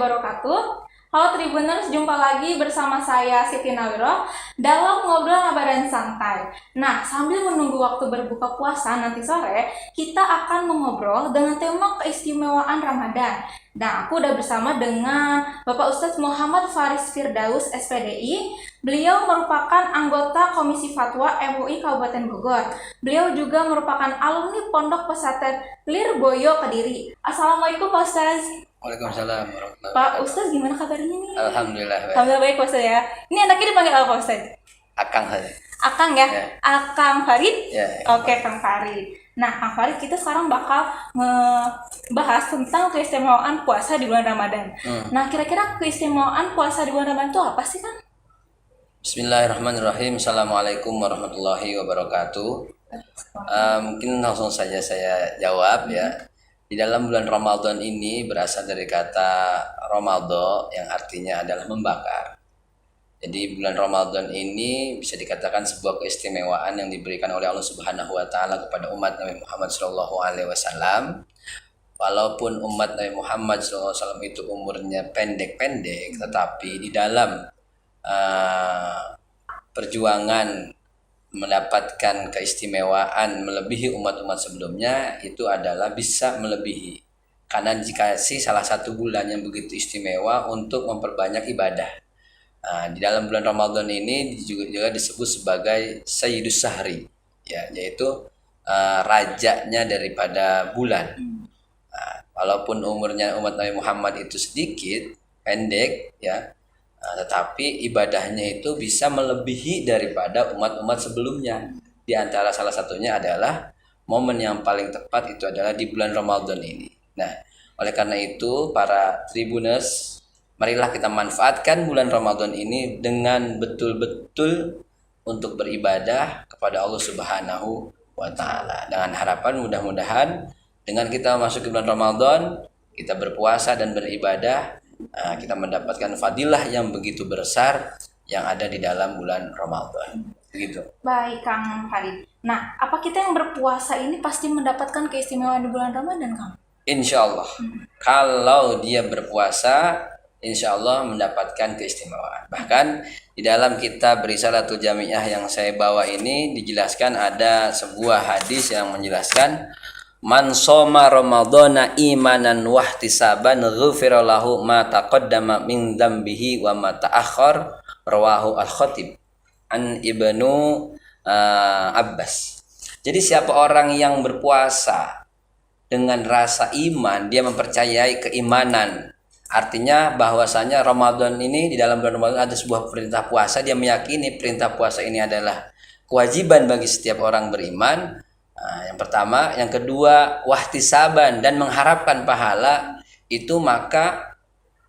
wabarakatuh. Halo Tribuners, jumpa lagi bersama saya Siti Nawiro dalam ngobrol ngabaran santai. Nah, sambil menunggu waktu berbuka puasa nanti sore, kita akan mengobrol dengan tema keistimewaan Ramadan. Nah, aku udah bersama dengan Bapak Ustadz Muhammad Faris Firdaus, SPDI. Beliau merupakan anggota Komisi Fatwa MUI Kabupaten Bogor. Beliau juga merupakan alumni Pondok Pesantren Lirboyo Kediri. Assalamualaikum Pak Ustadz. Waalaikumsalam warahmatullahi Pak wabarakatuh. Ustadz gimana kabarnya nih? Alhamdulillah baik. Alhamdulillah baik Pak Ustadz ya. Ini anaknya dipanggil apa Pak Ustadz? Akang saja. Akang ya? Ya. Akang Farid? Ya. Oke, Kang Farid. Nah, Kang Farid, kita sekarang bakal ngebahas tentang keistimewaan puasa di bulan Ramadan. Nah, kira-kira keistimewaan puasa di bulan Ramadan itu apa sih, Kang? Bismillahirrahmanirrahim. Assalamualaikum warahmatullahi wabarakatuh. Mungkin langsung saja saya jawab ya. Di dalam bulan Ramadan ini berasal dari kata Ramadho yang artinya adalah membakar. Jadi bulan Ramadan ini bisa dikatakan sebuah keistimewaan yang diberikan oleh Allah Subhanahu wa taala kepada umat Nabi Muhammad SAW. Walaupun umat Nabi Muhammad SAW itu umurnya pendek-pendek, tetapi di dalam perjuangan mendapatkan keistimewaan melebihi umat-umat sebelumnya itu adalah bisa melebihi, karena dikasih salah satu bulan yang begitu istimewa untuk memperbanyak ibadah. Di dalam bulan Ramadan ini juga disebut sebagai Sayyidus Sahri, ya, yaitu rajanya daripada bulan. Walaupun umurnya umat Nabi Muhammad itu sedikit, pendek, ya, tetapi ibadahnya itu bisa melebihi daripada umat-umat sebelumnya. Di antara salah satunya adalah momen yang paling tepat itu adalah di bulan Ramadan ini. Nah, oleh karena itu para Tribuners, marilah kita manfaatkan bulan Ramadan ini dengan betul-betul untuk beribadah kepada Allah Subhanahu wa taala. Dengan harapan mudah-mudahan dengan kita masuk ke bulan Ramadan, kita berpuasa dan beribadah, kita mendapatkan fadilah yang begitu besar yang ada di dalam bulan Ramadan. Begitu. Baik, Kang Farid. Nah, apa kita yang berpuasa ini pasti mendapatkan keistimewaan di bulan Ramadan, Kang? Insya Allah. Kalau dia berpuasa, insya Allah mendapatkan keistimewaan. Bahkan di dalam kitab Risalatul Jami'ah yang saya bawa ini dijelaskan ada sebuah hadis yang menjelaskan man shoma ramadhana imanan wahtisaban ghufira lahu ma taqaddama min dzambihi wa ma ta'akhkhar, rawahu al-Khatib an Ibnu Abbas. Jadi siapa orang yang berpuasa dengan rasa iman, dia mempercayai keimanan, artinya bahwasanya Ramadan ini, di dalam bulan Ramadan ada sebuah perintah puasa, dia meyakini perintah puasa ini adalah kewajiban bagi setiap orang beriman. Yang pertama, yang kedua wahtisaban, dan mengharapkan pahala itu, maka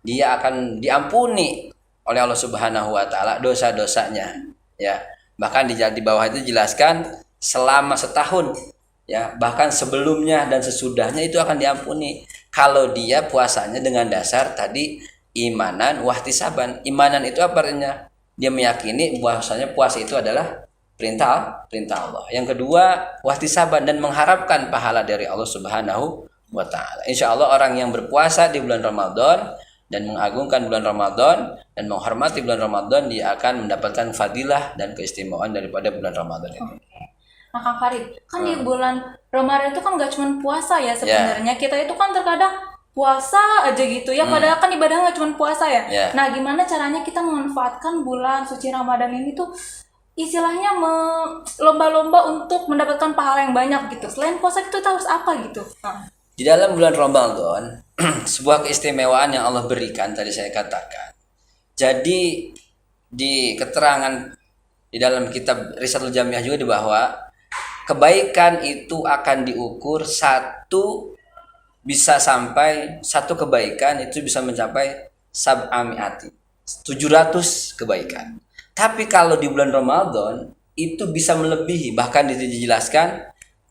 dia akan diampuni oleh Allah Subhanahu wa taala dosa-dosanya, ya. Bahkan di bawah itu dijelaskan selama setahun, ya, bahkan sebelumnya dan sesudahnya itu akan diampuni kalau dia puasanya dengan dasar tadi imanan wahtisaban. Imanan itu apa artinya? Dia meyakini bahwasanya puasa itu adalah perintah Allah. Yang kedua wahtisaban, dan mengharapkan pahala dari Allah Subhanahu wa taala. Insya Allah orang yang berpuasa di bulan Ramadan dan mengagungkan bulan Ramadan dan menghormati bulan Ramadan, dia akan mendapatkan fadilah dan keistimewaan daripada bulan Ramadan ini. Nah, Kang Farid, kan di bulan Ramadan itu kan gak cuma puasa ya sebenarnya. Kita itu kan terkadang puasa aja gitu ya, padahal kan ibadah gak cuma puasa ya. Nah, gimana caranya kita memanfaatkan bulan suci Ramadan ini tuh istilahnya lomba-lomba untuk mendapatkan pahala yang banyak gitu. Selain puasa itu kita harus apa gitu? Di dalam bulan Ramadan sebuah keistimewaan yang Allah berikan tadi saya katakan. Jadi di keterangan di dalam kitab Risalatul Jami'ah juga di bahwa kebaikan itu akan diukur bisa sampai satu kebaikan itu bisa mencapai sab'ami'ati, 700 kebaikan. Tapi kalau di bulan Ramadan itu bisa melebihi, bahkan dijelaskan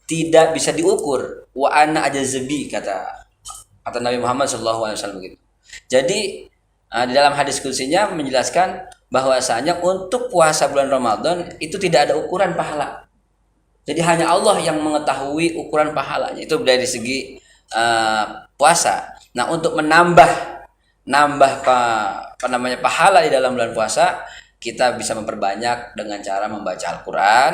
tidak bisa diukur. Wa ana ajazabi, kata Nabi Muhammad SAW begitu. Jadi di dalam hadis qudsinya menjelaskan bahwasanya untuk puasa bulan Ramadan itu tidak ada ukuran pahala. Jadi hanya Allah yang mengetahui ukuran pahalanya. Itu dari segi puasa. Nah, untuk menambah nambah apa namanya pahala di dalam bulan puasa, kita bisa memperbanyak dengan cara membaca Al-Quran,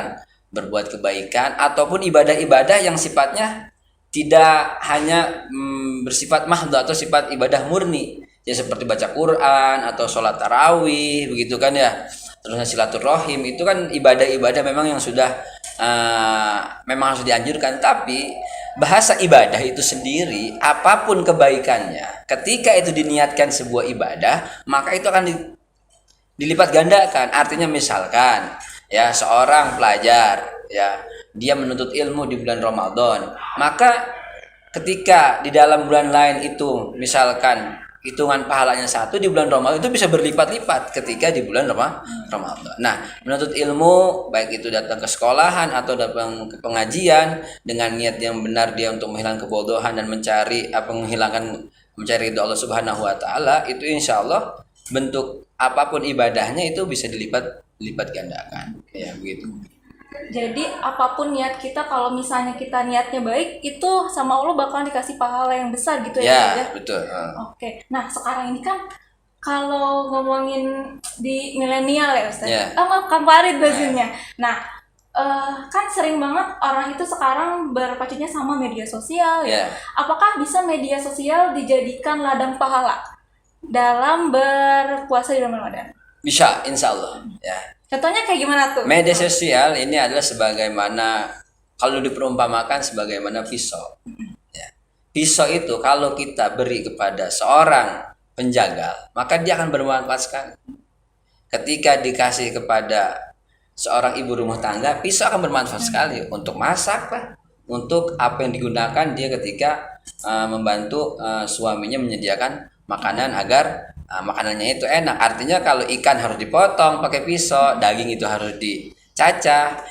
berbuat kebaikan, ataupun ibadah-ibadah yang sifatnya tidak hanya bersifat mahdhu atau sifat ibadah murni, ya seperti baca Quran atau sholat tarawih, begitu kan ya. Terusnya silaturahim itu kan ibadah-ibadah memang yang sudah memang harus dianjurkan. Tapi bahasa ibadah itu sendiri, apapun kebaikannya, ketika itu diniatkan sebuah ibadah, maka itu akan dilipat gandakan. Artinya misalkan ya seorang pelajar ya, dia menuntut ilmu di bulan Ramadan, maka ketika di dalam bulan lain itu misalkan hitungan pahalanya satu, di bulan Ramadan itu bisa berlipat-lipat ketika di bulan Ramadan. Nah, menuntut ilmu baik itu datang ke sekolahan atau datang ke pengajian dengan niat yang benar, dia untuk menghilangkan kebodohan dan mencari mencari ridho Allah Subhanahu wa taala, itu insya Allah bentuk apapun ibadahnya itu bisa dilipat gandakan. Ya, begitu. Jadi apapun niat kita, kalau misalnya kita niatnya baik, itu sama Allah bakalan dikasih pahala yang besar gitu ya. Ya, betul. Oke. Nah, sekarang ini kan kalau ngomongin di milenial ya Ustaz. Ya. Maaf, Kang Farid bajunya. Nah, kan sering banget orang itu sekarang berpacunya sama media sosial ya. Apakah bisa media sosial dijadikan ladang pahala dalam berpuasa di bulan Ramadan? Bisa, insya Allah. Ya. Contohnya kayak gimana tuh? Media sosial ini adalah sebagaimana, kalau diperumpamakan sebagaimana pisau. Ya. Pisau itu kalau kita beri kepada seorang penjagal, maka dia akan bermanfaat sekali. Ketika dikasih kepada seorang ibu rumah tangga, pisau akan bermanfaat sekali untuk masak lah, untuk apa yang digunakan dia ketika membantu suaminya menyediakan makanan agar makanannya itu enak. Artinya kalau ikan harus dipotong pakai pisau, daging itu harus dicacah,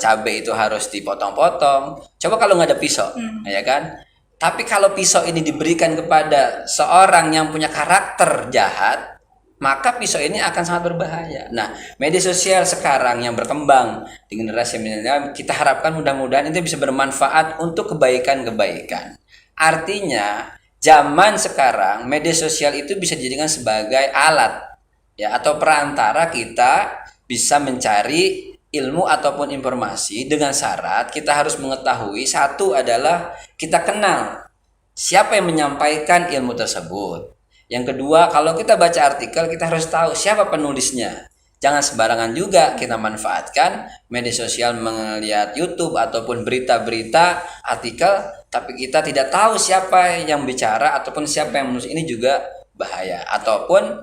cabai itu harus dipotong-potong. Coba kalau nggak ada pisau, ya kan? Tapi kalau pisau ini diberikan kepada seorang yang punya karakter jahat, maka pisau ini akan sangat berbahaya. Nah, media sosial sekarang yang berkembang di generasi milenial, kita harapkan mudah-mudahan itu bisa bermanfaat untuk kebaikan-kebaikan. Artinya zaman sekarang media sosial itu bisa dijadikan sebagai alat ya, atau perantara kita bisa mencari ilmu ataupun informasi, dengan syarat kita harus mengetahui, satu adalah kita kenal siapa yang menyampaikan ilmu tersebut. Yang kedua, kalau kita baca artikel, kita harus tahu siapa penulisnya. Jangan sembarangan juga kita manfaatkan media sosial, melihat YouTube ataupun berita-berita, artikel, tapi kita tidak tahu siapa yang bicara ataupun siapa yang menulis. Ini juga bahaya. Ataupun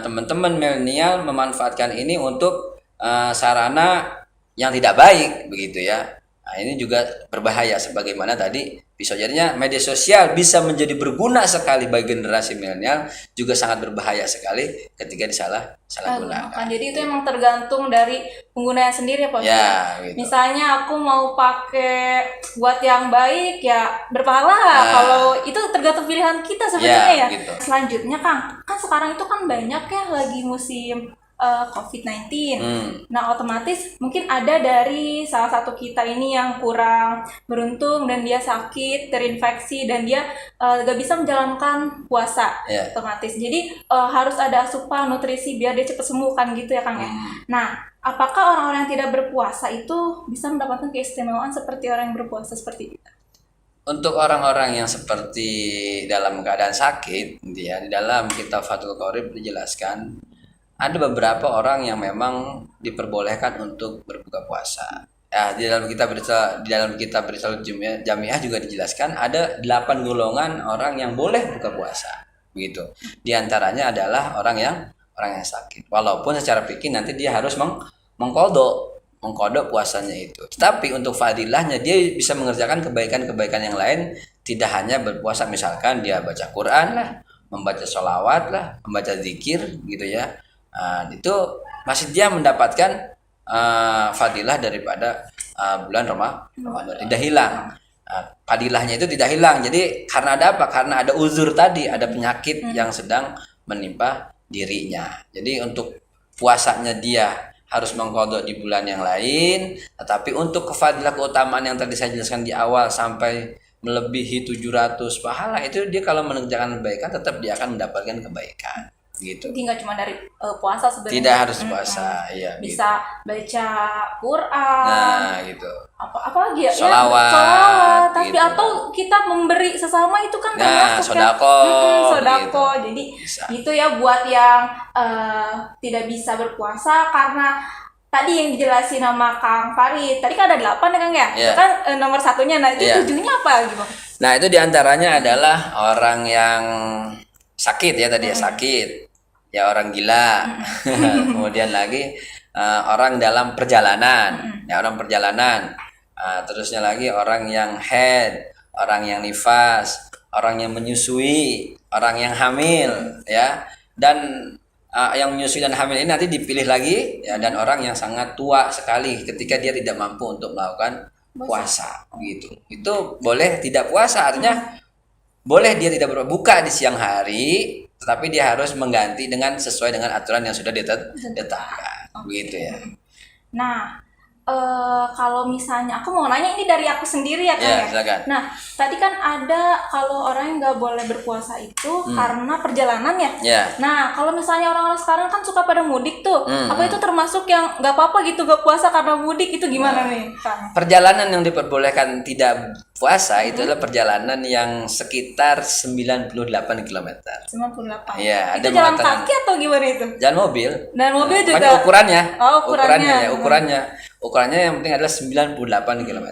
teman-teman milenial memanfaatkan ini untuk sarana yang tidak baik, begitu ya. Nah, ini juga berbahaya sebagaimana tadi pisau. Jadinya media sosial bisa menjadi berguna sekali bagi generasi milenial, juga sangat berbahaya sekali ketika disalahgunakan. Jadi itu emang tergantung dari penggunanya sendiri ya Pak. Ya, gitu. Misalnya aku mau pakai buat yang baik ya berpahala. Kalau itu tergantung pilihan kita sebenarnya ya. Gitu. Selanjutnya Kang, kan sekarang itu kan banyak ya lagi musim COVID-19. Nah, otomatis mungkin ada dari salah satu kita ini yang kurang beruntung dan dia sakit, terinfeksi, dan dia gak bisa menjalankan puasa. Otomatis. Jadi harus ada asupan nutrisi biar dia cepat sembuh kan gitu ya Kang ya. Nah, apakah orang-orang yang tidak berpuasa itu bisa mendapatkan keistimewaan seperti orang yang berpuasa seperti kita? Untuk orang-orang yang seperti dalam keadaan sakit, ya, di dalam kitab Fathul Qorib dijelaskan ada beberapa orang yang memang diperbolehkan untuk berbuka puasa. Ya, di dalam kitab Risalah Jamiah juga dijelaskan ada 8 golongan orang yang boleh buka puasa. Begitu. Di antaranya adalah orang yang sakit. Walaupun secara fikih nanti dia harus mengkodok puasanya itu. Tetapi untuk fadilahnya dia bisa mengerjakan kebaikan-kebaikan yang lain, tidak hanya berpuasa, misalkan dia baca Quran lah, membaca sholawat lah, membaca zikir gitu ya. Itu masih dia mendapatkan fadilah daripada bulan Ramadan, tidak hilang. Fadilahnya itu tidak hilang. Jadi karena ada apa? Karena ada uzur tadi, ada penyakit yang sedang menimpa dirinya. Jadi untuk puasanya dia harus mengqadha di bulan yang lain, tetapi untuk kefadilah keutamaan yang tadi saya jelaskan di awal sampai melebihi 700 pahala, itu dia kalau mengerjakan kebaikan tetap dia akan mendapatkan kebaikan gitu. Jadi nggak cuma dari puasa sebenarnya. Tidak harus puasa, iya gitu. Bisa baca Quran. Nah, gitu. Apa lagi ya? Sholawat, Sholawat. Tapi gitu. atau kita memberi sesama itu kan Nah, termasuk sodako, sodako. gitu. Jadi Bisa. itu ya buat yang tidak bisa berpuasa karena tadi yang dijelasin sama Kang Farid. Tadi kan ada 8 ya Kang ya? Iya. Itu kan nomor satunya. Nah itu Iya. 7-nya apa gitu? Nah, itu diantaranya adalah orang yang sakit ya tadi ya, sakit. Ya orang gila. Kemudian lagi orang dalam perjalanan. Ya orang perjalanan. Terusnya lagi orang yang head, orang yang nifas, orang yang menyusui, orang yang hamil ya. Dan yang menyusui dan hamil ini nanti dipilih lagi ya, dan orang yang sangat tua sekali ketika dia tidak mampu untuk melakukan puasa gitu. Itu boleh tidak puasa, artinya boleh dia tidak berbuka di siang hari, tetapi dia harus mengganti dengan sesuai dengan aturan yang sudah ditetapkan begitu ya. Nah, kalau misalnya aku mau nanya ini dari aku sendiri ya Kang Ya, ya. silakan. Nah, tadi kan ada kalau orang yang nggak boleh berpuasa itu karena perjalanan ya. Ya. Nah, kalau misalnya orang-orang sekarang kan suka pada mudik tuh, apa itu termasuk yang nggak apa-apa gitu nggak puasa karena mudik itu gimana nih Kang? Perjalanan yang diperbolehkan tidak puasa itu adalah perjalanan yang sekitar 98 km. 98. Iya, Itu ada jalan mengatakan kaki atau gimana itu? jalan mobil. Dan mobil juga. Makanya ukurannya. Oh, ukurannya. Ukurannya yang penting adalah 98 km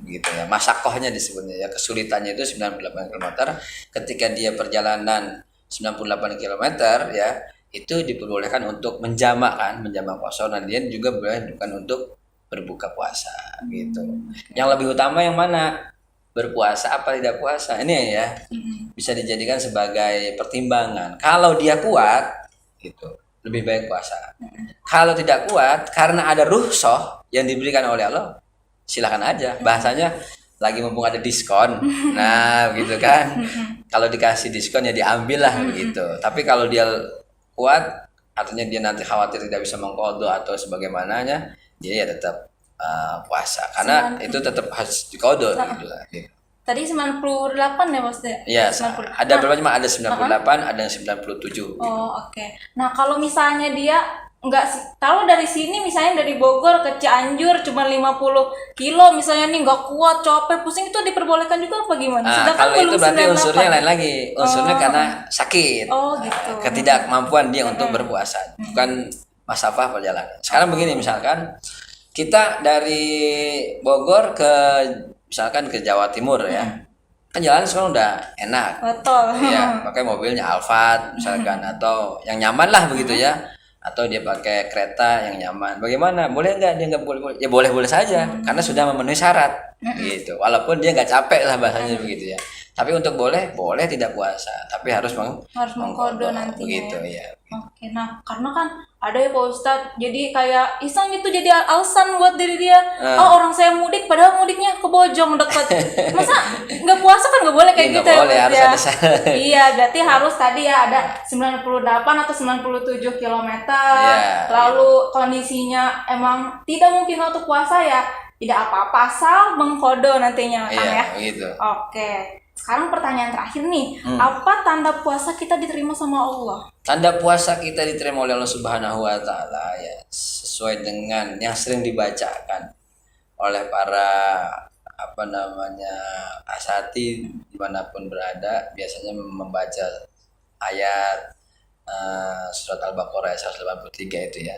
gitu ya. Masakohnya disebutnya ya, kesulitannya itu 98 km. Ketika dia perjalanan 98 km ya, itu diperbolehkan untuk menjamak puasa, dan dia juga boleh bukan untuk berbuka puasa gitu. Yang lebih utama yang mana? Berpuasa apa tidak puasa? Ini ya bisa dijadikan sebagai pertimbangan. Kalau dia kuat gitu, lebih baik puasa. Kalau tidak kuat karena ada rukhsah yang diberikan oleh Allah, silakan aja. Bahasanya lagi mumpung ada diskon. Nah, gitu kan. Kalau dikasih diskon ya diambil lah begitu. Tapi kalau dia kuat, artinya dia nanti khawatir tidak bisa mengqadha atau sebagaimananya, dia ya tetap puasa karena itu tetap harus diqadha gitu lah. Tadi 98 ya maksudnya? Iya, 90. ada berapa cuma ada 98, ada yang 97 gitu. Oh, oke. Nah, kalau misalnya dia nggak tahu dari sini, misalnya dari Bogor ke Cianjur cuma 50 kilo misalnya nih, nggak kuat, capek, pusing, itu diperbolehkan juga apa gimana? Nah, kalau itu berarti unsurnya lain lagi. Unsurnya karena sakit. Oh, gitu. Ketidakmampuan dia untuk berpuasa, bukan masalah perjalanan. Sekarang begini, misalkan kita dari Bogor ke misalkan ke Jawa Timur ya. Kan jalan sekarang udah enak. Betul. Iya, pakai mobilnya Alphard misalkan, atau yang nyaman lah begitu ya. Atau dia pakai kereta yang nyaman. Bagaimana? Boleh nggak dia nggak boleh? Ya boleh-boleh saja, karena sudah memenuhi syarat. Gitu. Walaupun dia nggak capek lah bahasanya begitu ya. Tapi untuk boleh tidak puasa, tapi harus mengqadha nantinya. Begitu ya. Oke, nah karena kan ada ya Pak Ustadz, jadi kayak iseng itu jadi alasan buat diri dia. Oh, orang saya mudik, padahal mudiknya ke Bojong dekat. Masa nggak puasa kan nggak boleh kayak Iya, gitu nggak ya boleh, Pak harus ya? ada syarat. Iya, berarti harus tadi ya ada 98 atau 97 km. Iya, Lalu kondisinya emang tidak mungkin untuk puasa ya, tidak apa-apa asal mengqadha nantinya kan ya. Iya, begitu. Oke. Sekarang pertanyaan terakhir nih, apa tanda puasa kita diterima sama Allah? Tanda puasa kita diterima oleh Allah Subhanahu wa taala ya sesuai dengan yang sering dibacakan oleh para asati dimanapun berada, biasanya membaca ayat surat Al-Baqarah ayat 183 itu ya,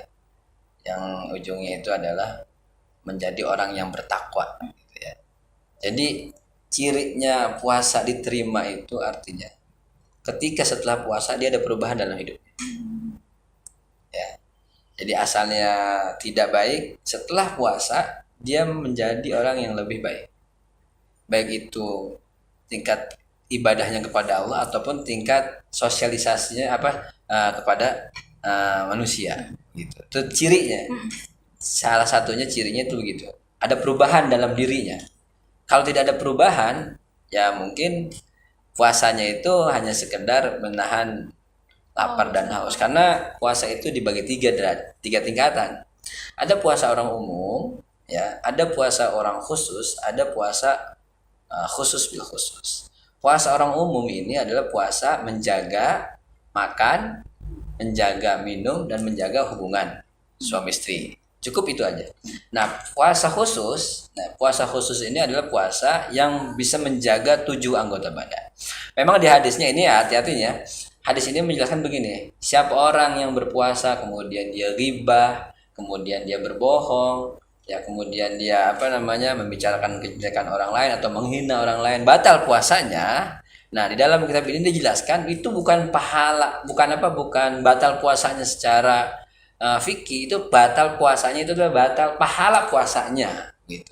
yang ujungnya itu adalah menjadi orang yang bertakwa gitu ya. Jadi cirinya puasa diterima itu artinya ketika setelah puasa dia ada perubahan dalam hidupnya. Ya. Jadi asalnya tidak baik, setelah puasa dia menjadi orang yang lebih baik. Baik itu tingkat ibadahnya kepada Allah ataupun tingkat sosialisasinya kepada manusia gitu. Itu cirinya. Salah satunya cirinya itu begitu. Ada perubahan dalam dirinya. Kalau tidak ada perubahan, ya mungkin puasanya itu hanya sekedar menahan lapar dan haus. Karena puasa itu dibagi tiga tingkatan. Ada puasa orang umum, ya, ada puasa orang khusus, ada puasa khusus bil khusus. Puasa orang umum ini adalah puasa menjaga makan, menjaga minum, dan menjaga hubungan suami istri. Cukup itu aja. Nah, puasa khusus ini adalah puasa yang bisa menjaga 7 anggota badan. Memang di hadisnya ini ya, hati-hatinya. Hadis ini menjelaskan begini, siapa orang yang berpuasa kemudian dia ghibah, kemudian dia berbohong, ya kemudian dia membicarakan kejelekan orang lain atau menghina orang lain, batal puasanya. Nah, di dalam kitab ini dijelaskan itu bukan batal puasanya secara fikih, itu batal puasanya itu adalah batal pahala puasanya gitu.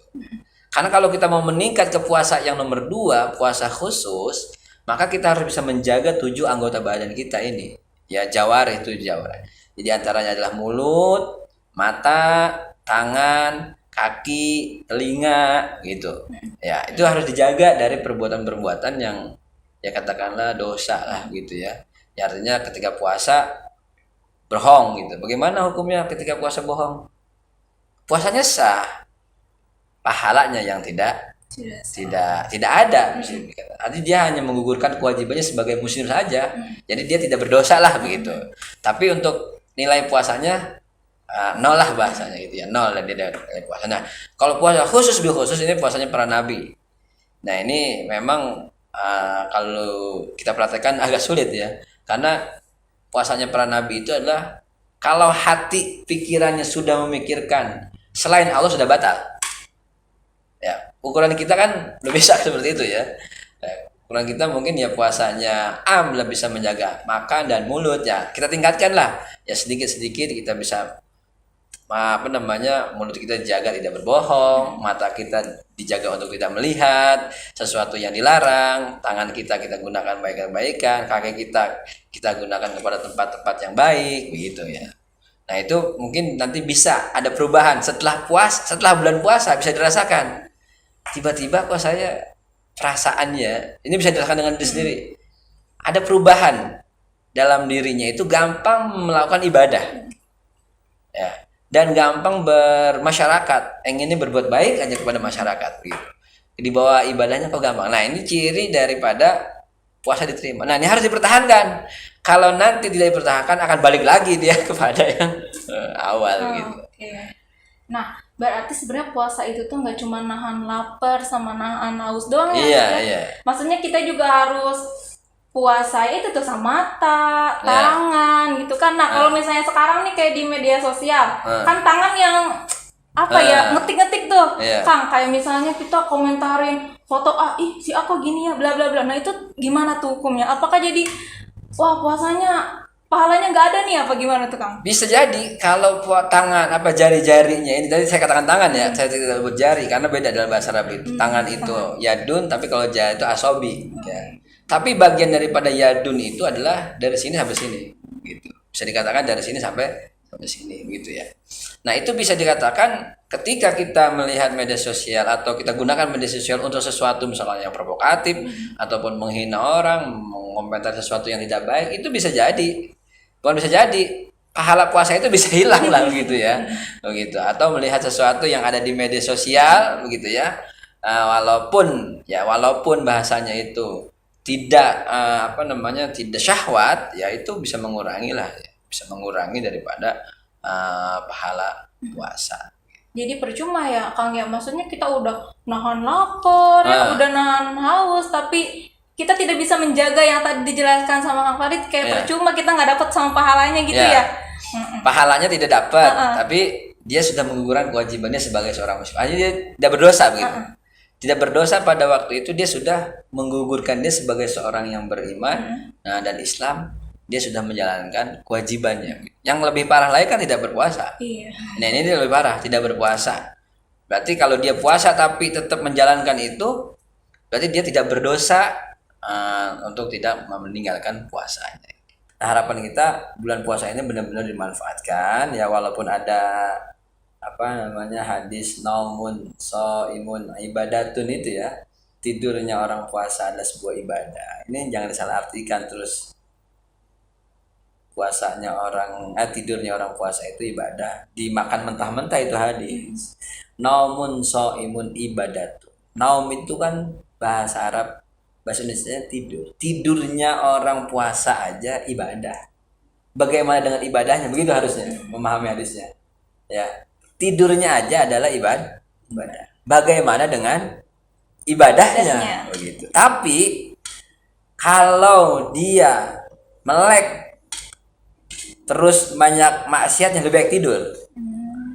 Karena kalau kita mau meningkat ke puasa yang nomor 2, puasa khusus, maka kita harus bisa menjaga 7 anggota badan kita ini. Ya, jawarih, 7 jawarih. Jadi antaranya adalah mulut, mata, tangan, kaki, telinga gitu. Ya, itu harus dijaga dari perbuatan-perbuatan yang ya katakanlah dosa lah gitu ya. Ya, artinya ketika puasa berbohong gitu. Bagaimana hukumnya ketika puasa bohong? Puasanya sah, pahalanya yang tidak ada. Artinya dia hanya menggugurkan kewajibannya sebagai muslim saja. Jadi dia tidak berdosa lah begitu. Tapi untuk nilai puasanya nol lah bahasanya gitu ya, nol dan dia nilai puasa. Nah, kalau puasa khusus ini puasanya para nabi. Nah, ini memang kalau kita perhatikan agak sulit ya, karena puasanya para nabi itu adalah kalau hati pikirannya sudah memikirkan selain Allah sudah batal. Ya, ukuran kita kan belum bisa seperti itu ya. Ukuran kita mungkin ya puasanya lebih bisa menjaga makan dan mulut ya. Kita tingkatkan lah. Ya sedikit-sedikit kita bisa mulut kita dijaga tidak berbohong, mata kita dijaga untuk tidak melihat sesuatu yang dilarang, tangan kita gunakan baik-baikan, kaki kita gunakan kepada tempat-tempat yang baik begitu ya. Nah, itu mungkin nanti bisa ada perubahan setelah bulan puasa bisa dirasakan. Tiba-tiba kok saya perasaannya ini bisa dirasakan dengan diri sendiri. Ada perubahan dalam dirinya, itu gampang melakukan ibadah. Ya. Dan gampang bermasyarakat, inginnya berbuat baik aja kepada masyarakat gitu. Di bawah ibadahnya kok gampang. Nah, ini ciri daripada puasa diterima. Nah, ini harus dipertahankan. Kalau nanti tidak dipertahankan akan balik lagi dia kepada yang awal gitu. Okay. Nah, berarti sebenarnya puasa itu tuh nggak cuma nahan lapar sama nahan haus doang ya? Iya. Maksudnya kita juga harus puasa itu tuh sama mata, tangan gitu kan. Nah, kalau misalnya sekarang nih kayak di media sosial, kan tangan yang ngetik-ngetik tuh. Kang, kayak misalnya kita komentarin foto si aku gini ya bla bla bla. Nah, itu gimana tuh hukumnya? Apakah jadi puasanya pahalanya nggak ada nih apa gimana tuh Kang? Bisa jadi kalau tangan jari-jarinya ini tadi saya katakan tangan ya, saya tidak sebut jari karena beda dalam bahasa Arab itu. Tangan itu yadun, tapi kalau jari itu asobi ya. Tapi bagian daripada yadun itu adalah dari sini sampai sini gitu. Bisa dikatakan dari sini sampai sini gitu ya. Nah, itu bisa dikatakan ketika kita melihat media sosial atau kita gunakan media sosial untuk sesuatu misalnya yang provokatif ataupun menghina orang, mengomentari sesuatu yang tidak baik, itu bisa jadi. Bukan bisa jadi, pahala puasa itu bisa hilang lah begitu ya. Begitu. Atau melihat sesuatu yang ada di media sosial begitu ya. Walaupun bahasanya itu tidak tidak syahwat ya, itu bisa mengurangi daripada pahala puasa. Jadi percuma ya Kang ya, maksudnya kita udah nahan lapar udah nahan haus, tapi kita tidak bisa menjaga yang tadi dijelaskan sama Kang Farid, kayak percuma kita nggak dapat sama pahalanya gitu ya. Pahalanya tidak dapat, tapi dia sudah menggugurkan kewajibannya sebagai seorang muslim. Artinya dia tidak berdosa begitu. Tidak berdosa pada waktu itu, dia sudah menggugurkan dia sebagai seorang yang beriman dan Islam, dia sudah menjalankan kewajibannya. Yang lebih parah lagi kan tidak berpuasa. Nah, ini dia lebih parah, tidak berpuasa. Berarti kalau dia puasa tapi tetap menjalankan itu, berarti dia tidak berdosa untuk tidak meninggalkan puasanya. Nah, harapan kita bulan puasa ini benar-benar dimanfaatkan ya, walaupun ada hadis naumun shaimun ibadatun itu ya, tidurnya orang puasa adalah sebuah ibadah. Ini jangan disalahartikan terus tidurnya orang puasa itu ibadah, dimakan mentah-mentah itu hadis. Naumun shaimun ibadatun. Naum itu kan bahasa Arab, bahasa Indonesia tidur. Tidurnya orang puasa aja ibadah. Bagaimana dengan ibadahnya? Begitu harusnya memahami hadisnya. Ya, tidurnya aja adalah ibadah. Bagaimana dengan ibadahnya? Begitu. Tapi kalau dia melek terus banyak maksiatnya, lebih baik tidur.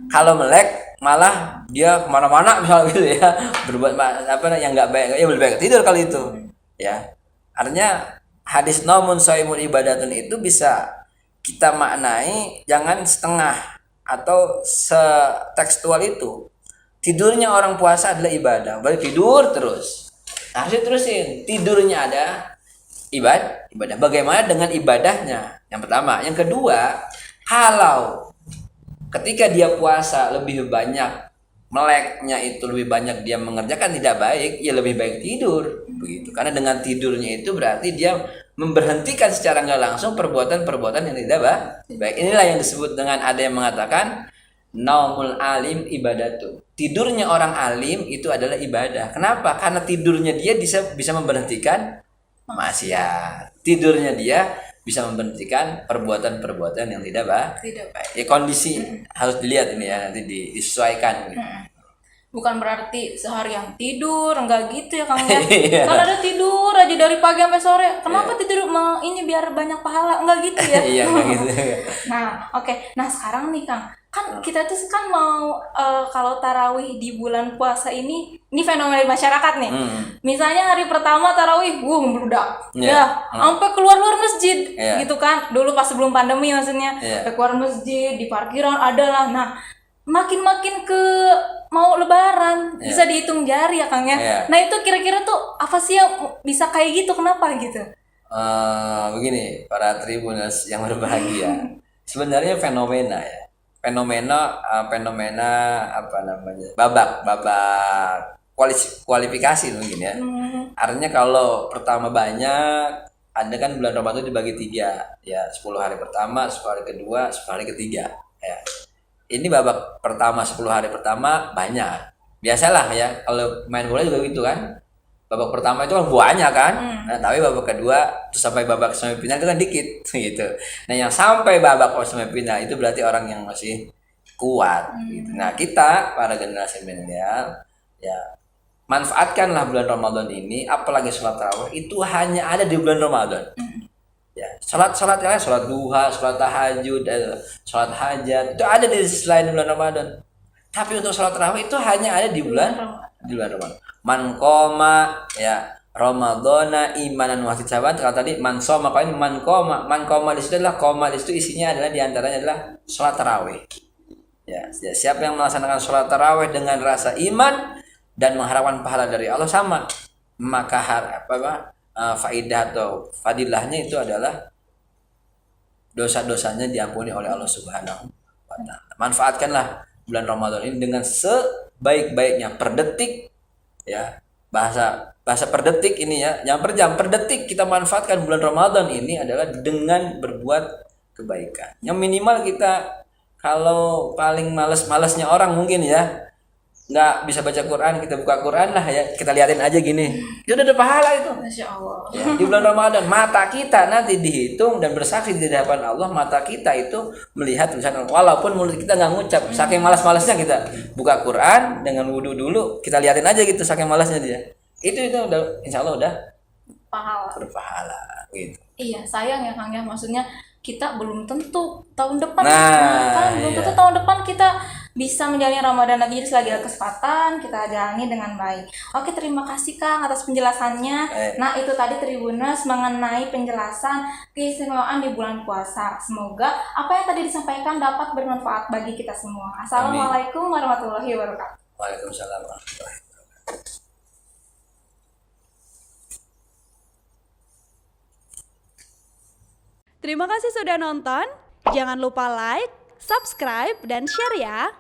Kalau melek malah dia kemana-mana misalnya gitu ya, berbuat yang nggak baik, ya lebih baik tidur kali itu. Ya, artinya hadis namun shaimun ibadatun itu bisa kita maknai jangan setengah atau setekstual itu. Tidurnya orang puasa adalah ibadah, berarti tidur terus. Harus terusin, tidurnya ada ibadah. Bagaimana dengan ibadahnya? Yang pertama, yang kedua, kalau ketika dia puasa lebih banyak meleknya itu lebih banyak dia mengerjakan tidak baik, ya lebih baik tidur begitu. Karena dengan tidurnya itu berarti dia memberhentikan secara nggak langsung perbuatan-perbuatan yang tidak baik. Inilah yang disebut dengan ada yang mengatakan naumul alim ibadatu. Tidurnya orang alim itu adalah ibadah. Kenapa? Karena tidurnya dia bisa memberhentikan maksiat. Tidurnya dia bisa memberhentikan perbuatan-perbuatan yang tidak baik. Ya, kondisi harus dilihat ini ya, nanti disesuaikan. Gitu. Bukan berarti seharian tidur, enggak gitu ya Kang ya. Kalau ada tidur aja dari pagi sampai sore, kenapa tidur ini biar banyak pahala? Enggak gitu ya. Iya, enggak gitu. Nah, oke. Nah, sekarang nih Kang, kan kita tuh kan mau kalau tarawih di bulan puasa ini fenomena di masyarakat nih. Misalnya hari pertama tarawih, membludak. Sampai keluar masjid gitu kan. Dulu pas sebelum pandemi maksudnya, sampai keluar masjid, di parkiran adalah. Nah, makin ke mau lebaran bisa dihitung jari ya Kang ya. Nah, itu kira-kira tuh apa sih yang bisa kayak gitu? Kenapa gitu? Begini, para tribuners yang berbahagia. Sebenarnya fenomena ya. Fenomena apa namanya? Babak kualifikasi mungkin ya. Artinya kalau pertama banyak, ada kan bulan Ramadan dibagi 3 ya, 10 hari pertama, 10 hari kedua, 10 hari ketiga ya. Ini babak pertama 10 hari pertama banyak. Biasalah ya kalau main bola juga gitu kan. Babak pertama itu kan banyak kan. Nah, tapi babak kedua terus sampai babak semifinal itu kan dikit gitu. Nah, yang sampai babak semifinal itu berarti orang yang masih kuat gitu. Nah, kita para generasi milenial ya manfaatkanlah bulan Ramadan ini, apalagi sholat tarawih itu hanya ada di bulan Ramadan. Ya, sholat kalian, sholat duha, sholat tahajud, sholat hajat itu ada di selain bulan Ramadan. Tapi untuk sholat tarawih itu hanya ada di bulan Ramadan. Man qoma ya Ramadana imanan wa ihtisaban. Kalau tadi man shoma kain man qoma di situ adalah qoma di situ isinya adalah diantaranya adalah sholat tarawih. Ya, siapa yang melaksanakan sholat tarawih dengan rasa iman dan mengharapkan pahala dari Allah sama, maka faidah atau fadilahnya itu adalah dosa-dosanya diampuni oleh Allah Subhanahu wa taala. Manfaatkanlah bulan Ramadan ini dengan sebaik-baiknya per detik ya. Bahasa per detik ini ya, yang per jam, per detik kita manfaatkan bulan Ramadan ini adalah dengan berbuat kebaikan. Yang minimal kita kalau paling malas-malasnya orang mungkin ya nggak bisa baca Quran, kita buka Quran lah ya, kita liatin aja gini, itu udah ada pahala itu. Masya Allah. Ya, di bulan Ramadan mata kita nanti dihitung dan bersaksi di hadapan Allah, mata kita itu melihat tulisan walaupun mulut kita nggak ngucap, saking malas-malasnya kita buka Quran dengan wudhu dulu, kita liatin aja gitu saking malasnya dia. Itu udah insya Allah udah berpahala gitu. Iya, sayang ya Kang ya, maksudnya kita belum tentu tahun depan belum tentu tahun depan kita bisa menjalani Ramadan lagi. Jadi selagi ada kesempatan kita jalani dengan baik. Oke, terima kasih Kang atas penjelasannya. Nah, itu tadi Tribuners mengenai penjelasan keistimewaan di bulan puasa. Semoga apa yang tadi disampaikan dapat bermanfaat bagi kita semua. Assalamualaikum warahmatullahi wabarakatuh. Waalaikumsalam warahmatullahi wabarakatuh. Terima kasih sudah nonton. Jangan lupa like, subscribe, dan share ya.